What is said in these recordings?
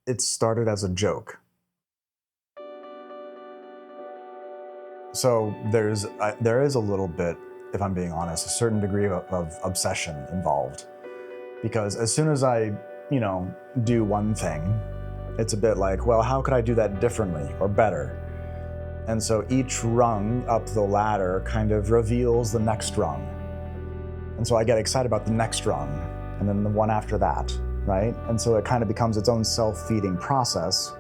It started as a joke. So there is a little bit, if I'm being honest, a certain degree of obsession involved. Because as soon as I, do one thing, it's a bit like, well, how could I do that differently or better? And so each rung up the ladder kind of reveals the next rung. And so I get excited about the next rung and then the one after that, right? And so it kind of becomes its own self-feeding process.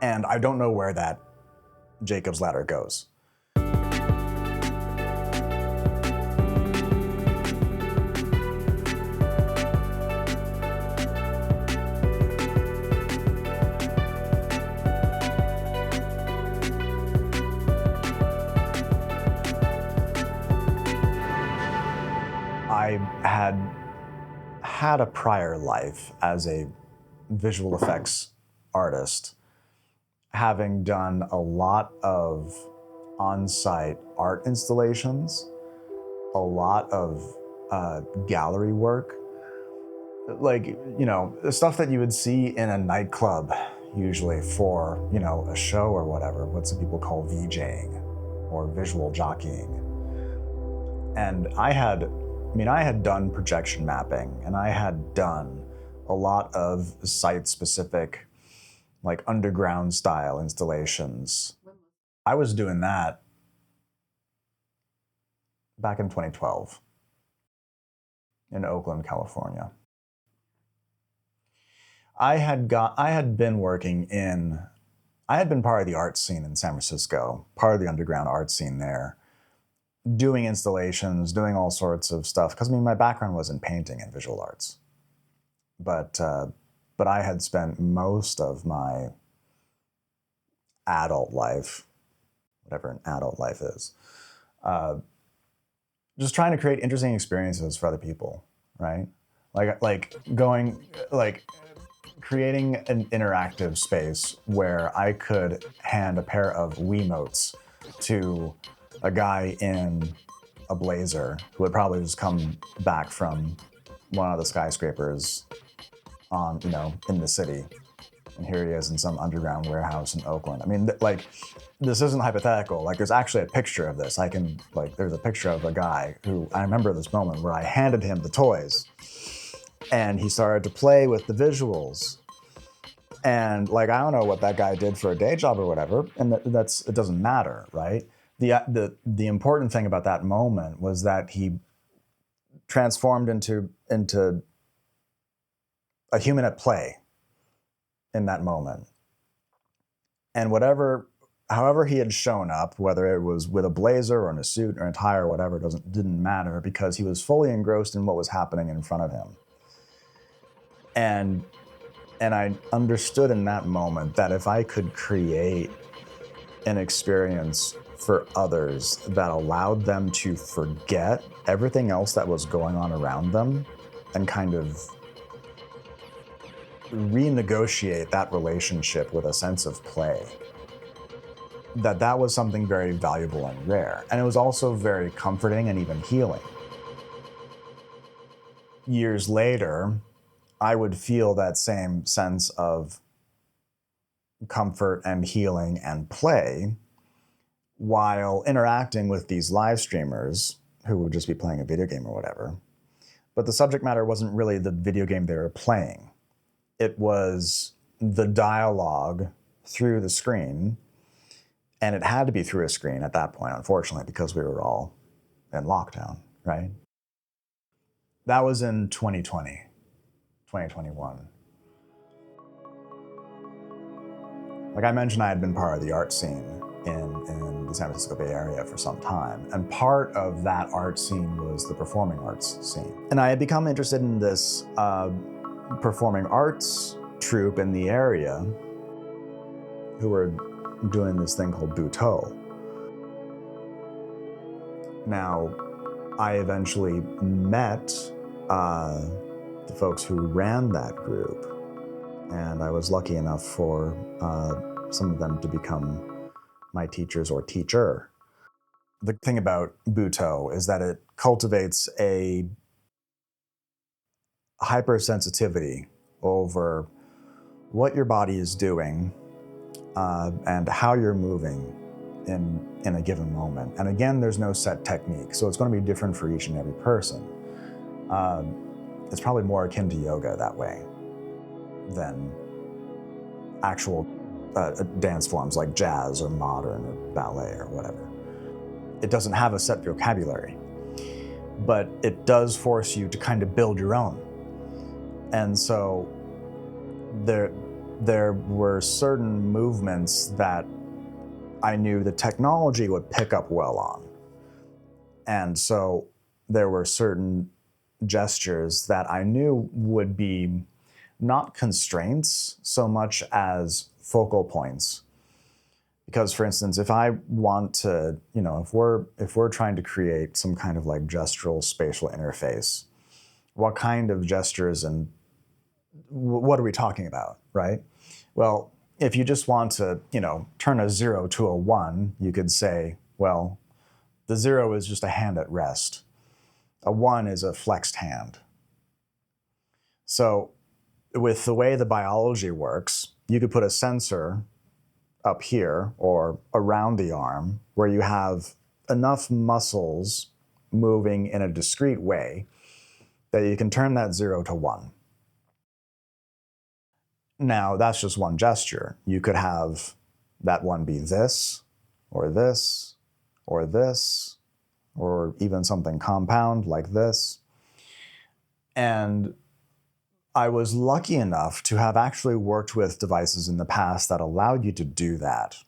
And I don't know where that Jacob's ladder goes. I had a prior life as a visual effects artist, having done a lot of on-site art installations, a lot of gallery work, like, the stuff that you would see in a nightclub, usually for, a show or whatever, what some people call VJing or visual jockeying. And I had done projection mapping, and I had done a lot of site-specific, like underground style installations. I was doing that back in 2012 in Oakland, California. I had been part of the art scene in San Francisco, part of the underground art scene there, doing installations, doing all sorts of stuff. Because my background was in painting and visual arts, but I had spent most of my adult life, whatever an adult life is, just trying to create interesting experiences for other people, right? Creating an interactive space where I could hand a pair of Wiimotes to a guy in a blazer who had probably just come back from one of the skyscrapers in the city. And here he is in some underground warehouse in Oakland. This isn't hypothetical. There's actually a picture of this. There's a picture of a guy who, I remember this moment where I handed him the toys and he started to play with the visuals. And I don't know what that guy did for a day job or whatever, and it doesn't matter, right? The important thing about that moment was that he transformed into a human at play in that moment. And however he had shown up, whether it was with a blazer or in a suit or a tie or whatever, didn't matter, because he was fully engrossed in what was happening in front of him. And I understood in that moment that if I could create an experience for others that allowed them to forget everything else that was going on around them and kind of renegotiate that relationship with a sense of play, that was something very valuable and rare. And it was also very comforting and even healing. Years later, I would feel that same sense of comfort and healing and play while interacting with these live streamers who would just be playing a video game or whatever. But the subject matter wasn't really the video game they were playing. It was the dialogue through the screen, and it had to be through a screen at that point, unfortunately, because we were all in lockdown, right? That was in 2020, 2021. Like I mentioned, I had been part of the art scene in the San Francisco Bay Area for some time, and part of that art scene was the performing arts scene. And I had become interested in this performing arts troupe in the area who were doing this thing called Butoh. Now, I eventually met the folks who ran that group, and I was lucky enough for some of them to become my teachers or teacher. The thing about Butoh is that it cultivates a hypersensitivity over what your body is doing and how you're moving in a given moment. And again, there's no set technique, so it's going to be different for each and every person. It's probably more akin to yoga that way than actual dance forms like jazz or modern or ballet or whatever. It doesn't have a set vocabulary, but it does force you to kind of build your own. And so there were certain movements that I knew the technology would pick up well on. And so there were certain gestures that I knew would be not constraints so much as focal points. Because, for instance, if I want to, if we're trying to create some kind of like gestural spatial interface, what kind of gestures and what are we talking about, right? Well, if you just want to, turn a 0 to a 1, you could say, well, the 0 is just a hand at rest. A 1 is a flexed hand. So with the way the biology works, you could put a sensor up here or around the arm where you have enough muscles moving in a discrete way that you can turn that 0 to 1. Now, that's just one gesture. You could have that one be this, or this, or this, or even something compound like this. And I was lucky enough to have actually worked with devices in the past that allowed you to do that.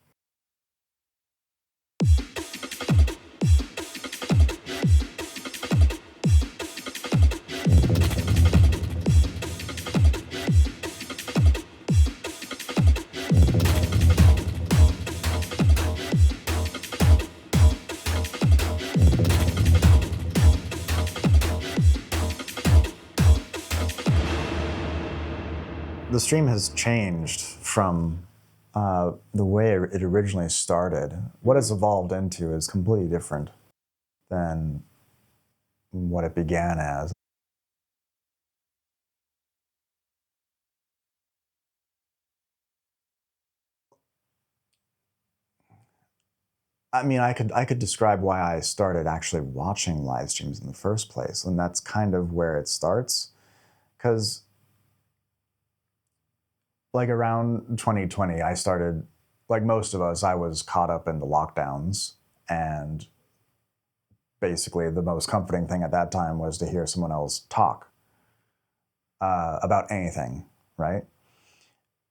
The stream has changed from the way it originally started. What it's evolved into is completely different than what it began as. I mean, I could describe why I started actually watching live streams in the first place, and that's kind of where it starts. Because like around 2020, I started, like most of us, I was caught up in the lockdowns, and basically the most comforting thing at that time was to hear someone else talk about anything, right?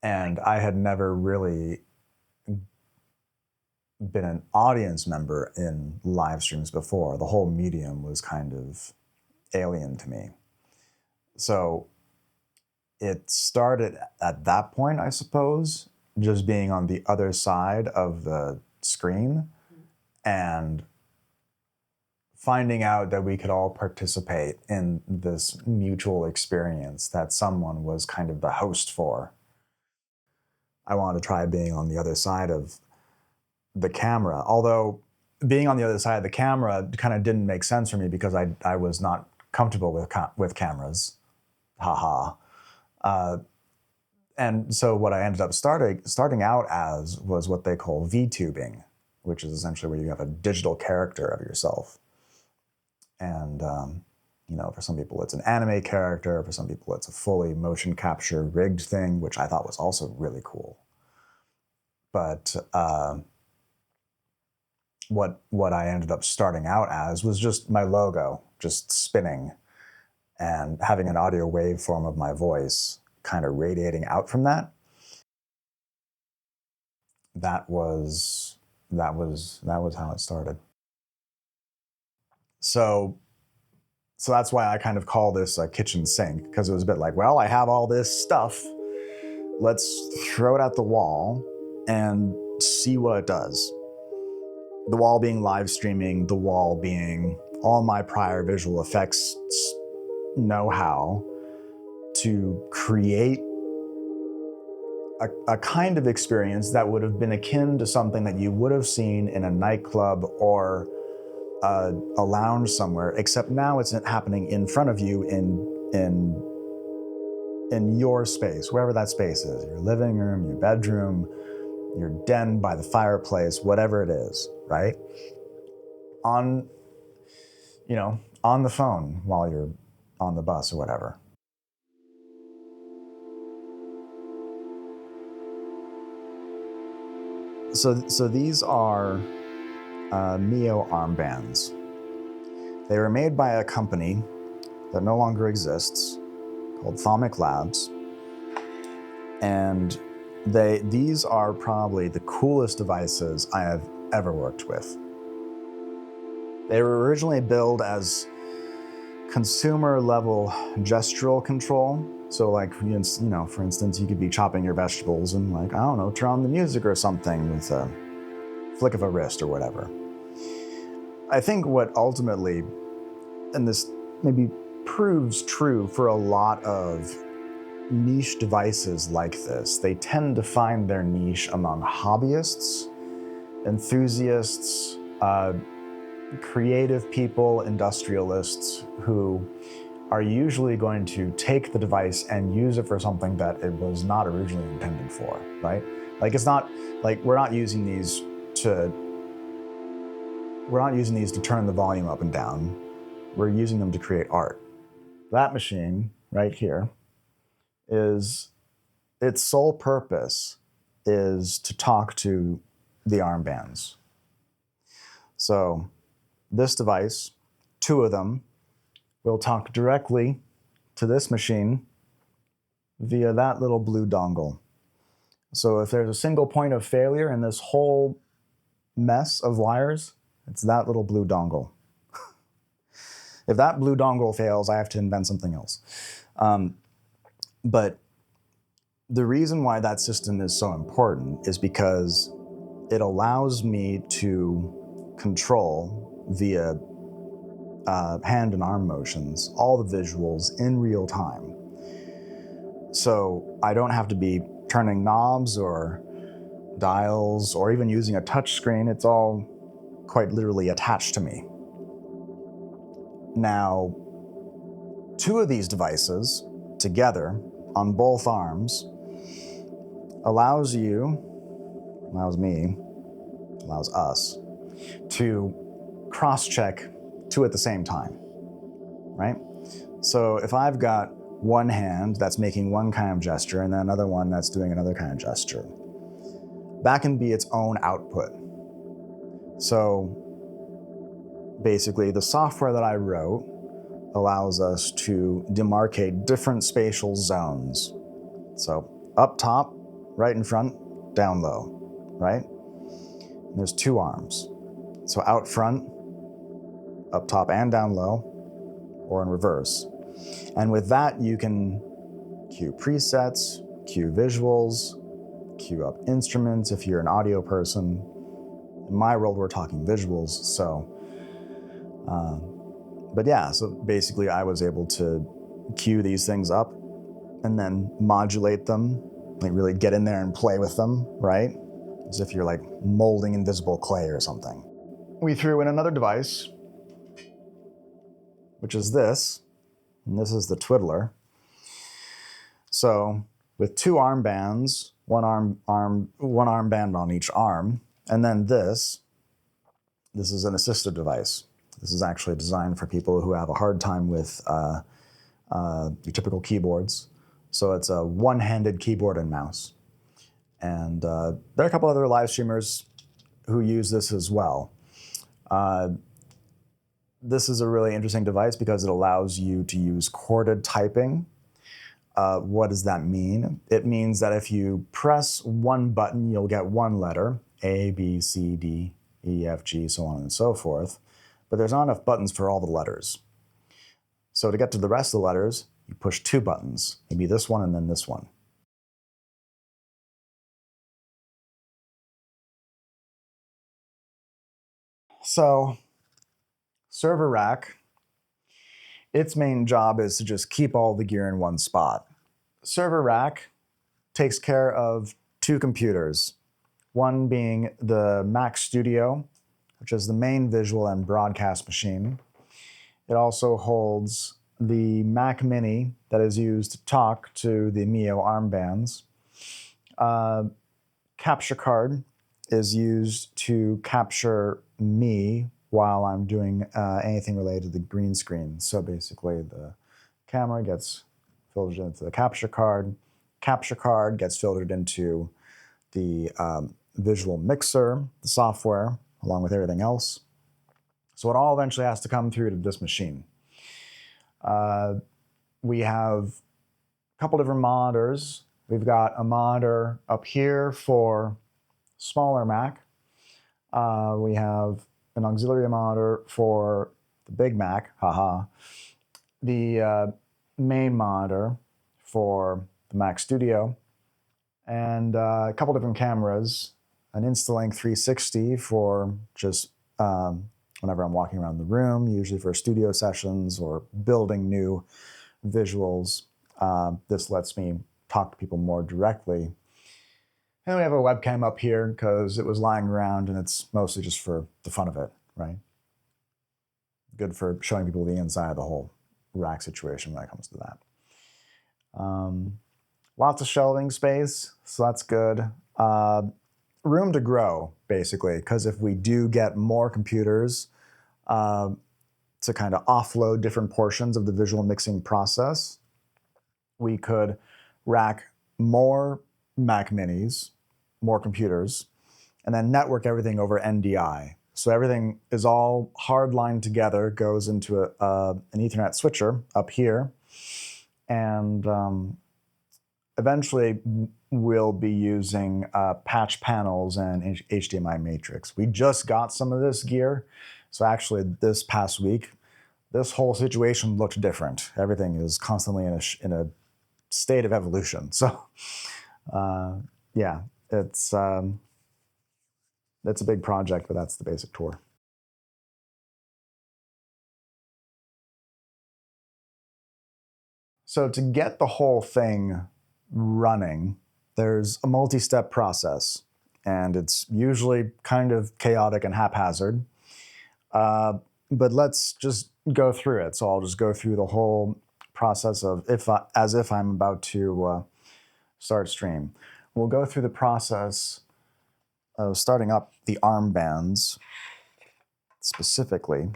And I had never really been an audience member in live streams before. The whole medium was kind of alien to me. So it started at that point, I suppose, just being on the other side of the screen and finding out that we could all participate in this mutual experience that someone was kind of the host for. I wanted to try being on the other side of the camera, although being on the other side of the camera kind of didn't make sense for me because I was not comfortable with cameras. Haha. And so what I ended up starting out as was what they call VTubing, which is essentially where you have a digital character of yourself. And for some people it's an anime character, for some people it's a fully motion capture rigged thing, which I thought was also really cool. But what I ended up starting out as was just my logo, just spinning and having an audio waveform of my voice kind of radiating out from that. That was how it started. So that's why I kind of call this a kitchen sink, because it was a bit like, well, I have all this stuff. Let's throw it at the wall and see what it does. The wall being live streaming, the wall being all my prior visual effects know-how to create a kind of experience that would have been akin to something that you would have seen in a nightclub or a lounge somewhere, except now it's happening in front of you in in your space, wherever that space is, your living room, your bedroom, your den by the fireplace, whatever it is, right? On, on the phone while you're on the bus or whatever. So these are Mio armbands. They were made by a company that no longer exists called Thaumic Labs. And these are probably the coolest devices I have ever worked with. They were originally billed as consumer level gestural control. So like, for instance, you could be chopping your vegetables and like, I don't know, turn on the music or something with a flick of a wrist or whatever. I think what ultimately, and this maybe proves true for a lot of niche devices like this, they tend to find their niche among hobbyists, enthusiasts, creative people, industrialists who are usually going to take the device and use it for something that it was not originally intended for, right? Like it's not like we're not using these to turn the volume up and down. We're using them to create art. That machine right here is, its sole purpose is to talk to the armbands. So this device, two of them, will talk directly to this machine via that little blue dongle. So if there's a single point of failure in this whole mess of wires, it's that little blue dongle. If that blue dongle fails, I have to invent something else. But the reason why that system is so important is because it allows me to control via hand and arm motions all the visuals in real time. So I don't have to be turning knobs or dials or even using a touch screen. It's all quite literally attached to me. Now, two of these devices together on both arms allows us to cross-check two at the same time, right? So if I've got one hand that's making one kind of gesture and then another one that's doing another kind of gesture, that can be its own output. So basically, the software that I wrote allows us to demarcate different spatial zones. So up top, right in front, down low, right? And there's two arms. So out front, up top and down low, or in reverse. And with that, you can cue presets, cue visuals, cue up instruments if you're an audio person. In my world, we're talking visuals, so. But yeah, so basically I was able to cue these things up and then modulate them, like really get in there and play with them, right? As if you're like molding invisible clay or something. We threw in another device, which is this, and this is the twiddler. So with two armbands, one armband on each arm, and then this is an assistive device. This is actually designed for people who have a hard time with your typical keyboards. So it's a one-handed keyboard and mouse. And there are a couple other live streamers who use this as well. This is a really interesting device because it allows you to use chorded typing. What does that mean? It means that if you press one button, you'll get one letter, A, B, C, D, E, F, G, so on and so forth. But there's not enough buttons for all the letters. So to get to the rest of the letters, you push two buttons, maybe this one and then this one. So, server rack, its main job is to just keep all the gear in one spot. Server rack takes care of two computers, one being the Mac Studio, which is the main visual and broadcast machine. It also holds the Mac Mini that is used to talk to the Mio armbands. Capture card is used to capture me while I'm doing anything related to the green screen. So basically the camera gets filtered into the capture card gets filtered into the visual mixer, the software, along with everything else. So it all eventually has to come through to this machine. We have a couple different monitors. We've got a monitor up here for smaller Mac. We have an auxiliary monitor for the big Mac, haha. The main monitor for the Mac Studio, and a couple different cameras, an Instalink 360 for just whenever I'm walking around the room, usually for studio sessions or building new visuals. This lets me talk to people more directly. And we have a webcam up here because it was lying around and it's mostly just for the fun of it, right? Good for showing people the inside of the whole rack situation when it comes to that. Lots of shelving space, so that's good. Room to grow, basically, because if we do get more computers to kind of offload different portions of the visual mixing process, we could rack more Mac Minis, more computers, and then network everything over NDI. So everything is all hardlined together, goes into an Ethernet switcher up here, and eventually we'll be using patch panels and HDMI matrix. We just got some of this gear, so actually this past week, this whole situation looked different. Everything is constantly in a state of evolution. So yeah, it's a big project, but that's the basic tour. So to get the whole thing running, there's a multi-step process, and it's usually kind of chaotic and haphazard. But let's just go through it. So I'll just go through the whole process of as if I'm about to start stream. We'll go through the process of starting up the armbands specifically.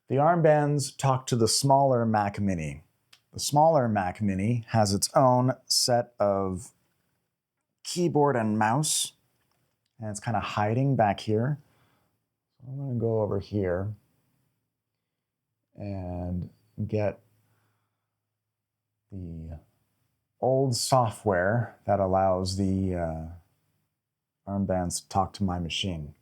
The armbands talk to the smaller Mac Mini. The smaller Mac Mini has its own set of keyboard and mouse, and it's kind of hiding back here. I'm going to go over here and get the old software that allows the armbands to talk to my machine.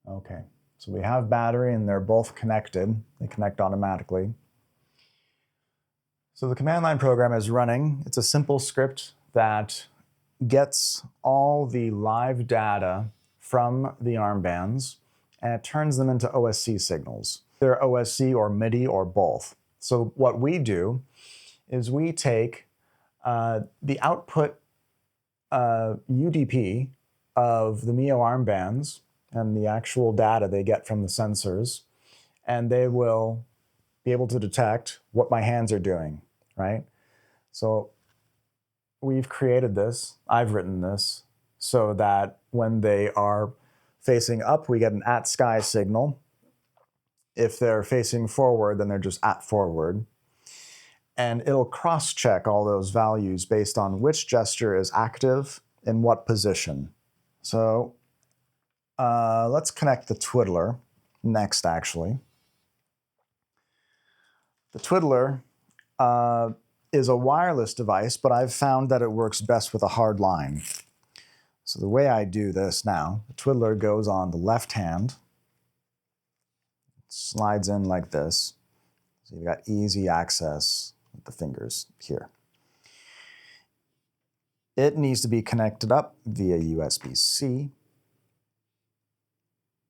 Okay, so we have battery and they're both connected. They connect automatically. So the command line program is running. It's a simple script that gets all the live data from the armbands and it turns them into OSC signals. They're OSC or MIDI or both. So what we do is we take the output UDP of the Mio armbands and the actual data they get from the sensors, and they will be able to detect what my hands are doing, right? So we've created this, I've written this, so that when they are facing up, we get an at sky signal. If they're facing forward, then they're just at forward. And it'll cross-check all those values based on which gesture is active in what position. So let's connect the twiddler next, actually. The twiddler is a wireless device, but I've found that it works best with a hard line. So the way I do this now, the twiddler goes on the left hand, slides in like this. So you've got easy access with the fingers here. It needs to be connected up via USB-C.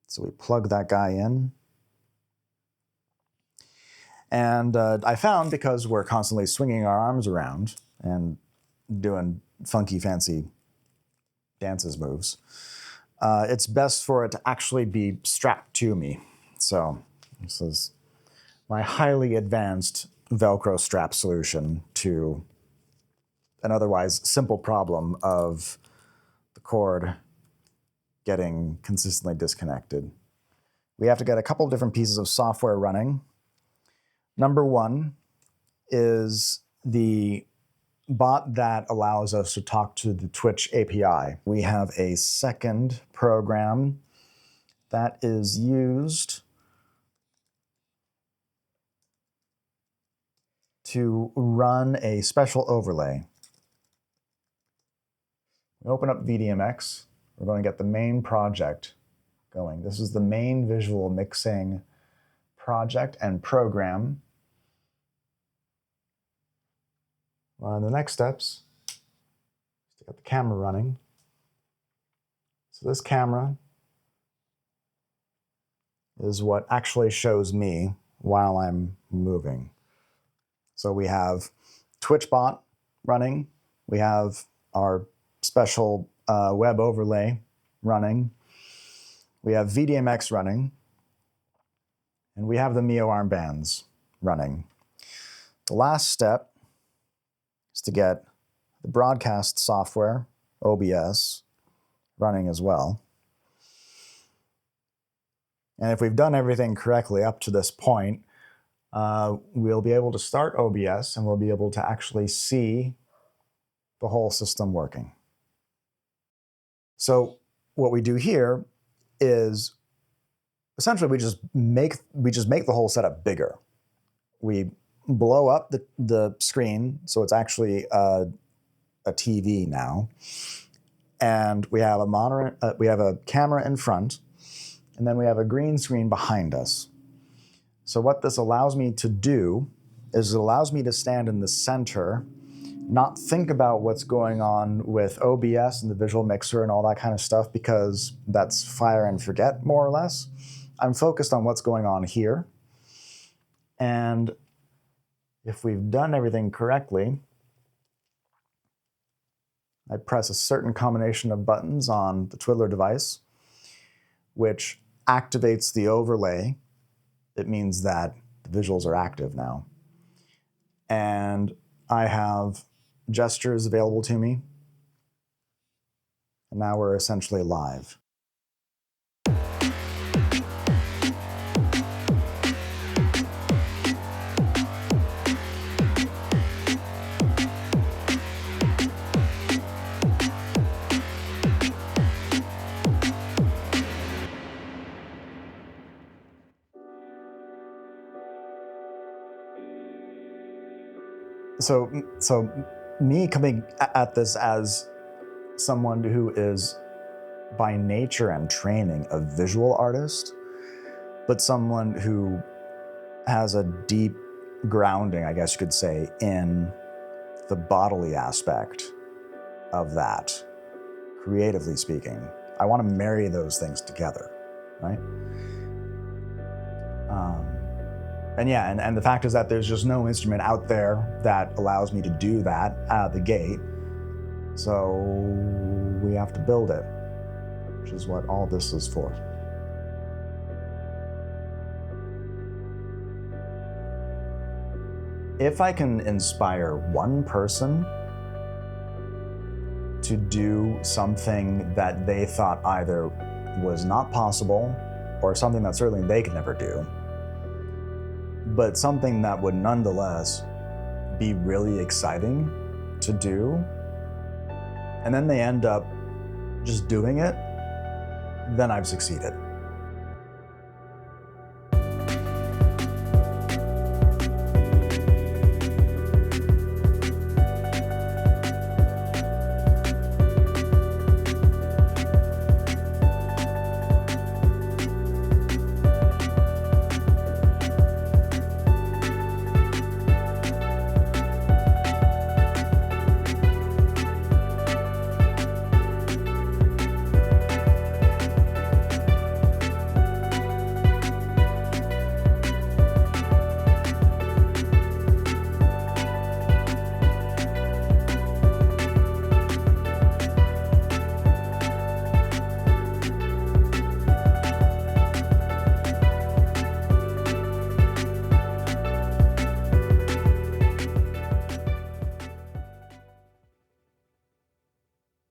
So we plug that guy in. And I found, because we're constantly swinging our arms around and doing funky, fancy dances moves, it's best for it to actually be strapped to me. So this is my highly advanced Velcro strap solution to an otherwise simple problem of the cord getting consistently disconnected. We have to get a couple of different pieces of software running. Number one is the bot that allows us to talk to the Twitch API. We have a second program that is used to run a special overlay. We open up VDMX. We're going to get the main project going. This is the main visual mixing project and program. The next steps is to get the camera running. So this camera is what actually shows me while I'm moving. So we have TwitchBot running. We have our special web overlay running. We have VDMX running. And we have the Mio armbands running. The last step is to get the broadcast software, OBS, running as well. And if we've done everything correctly up to this point, we'll be able to start OBS and we'll be able to actually see the whole system working. So what we do here is essentially we just make the whole setup bigger. We blow up the screen so it's actually a TV now, and we have a monitor. We have a camera in front, and then we have a green screen behind us. So what this allows me to do is it allows me to stand in the center, not think about what's going on with OBS and the visual mixer and all that kind of stuff, because that's fire and forget, more or less. I'm focused on what's going on here. And if we've done everything correctly, I press a certain combination of buttons on the Twiddler device, which activates the overlay. It means that the visuals are active now. And I have gestures available to me. And now we're essentially live. So me coming at this as someone who is by nature and training a visual artist, but someone who has a deep grounding, I guess you could say, in the bodily aspect of that, creatively speaking. I want to marry those things together, right? And the fact is that there's just no instrument out there that allows me to do that out of the gate. So we have to build it, which is what all this is for. If I can inspire one person to do something that they thought either was not possible or something that certainly they could never do, but something that would nonetheless be really exciting to do, and then they end up just doing it, then I've succeeded.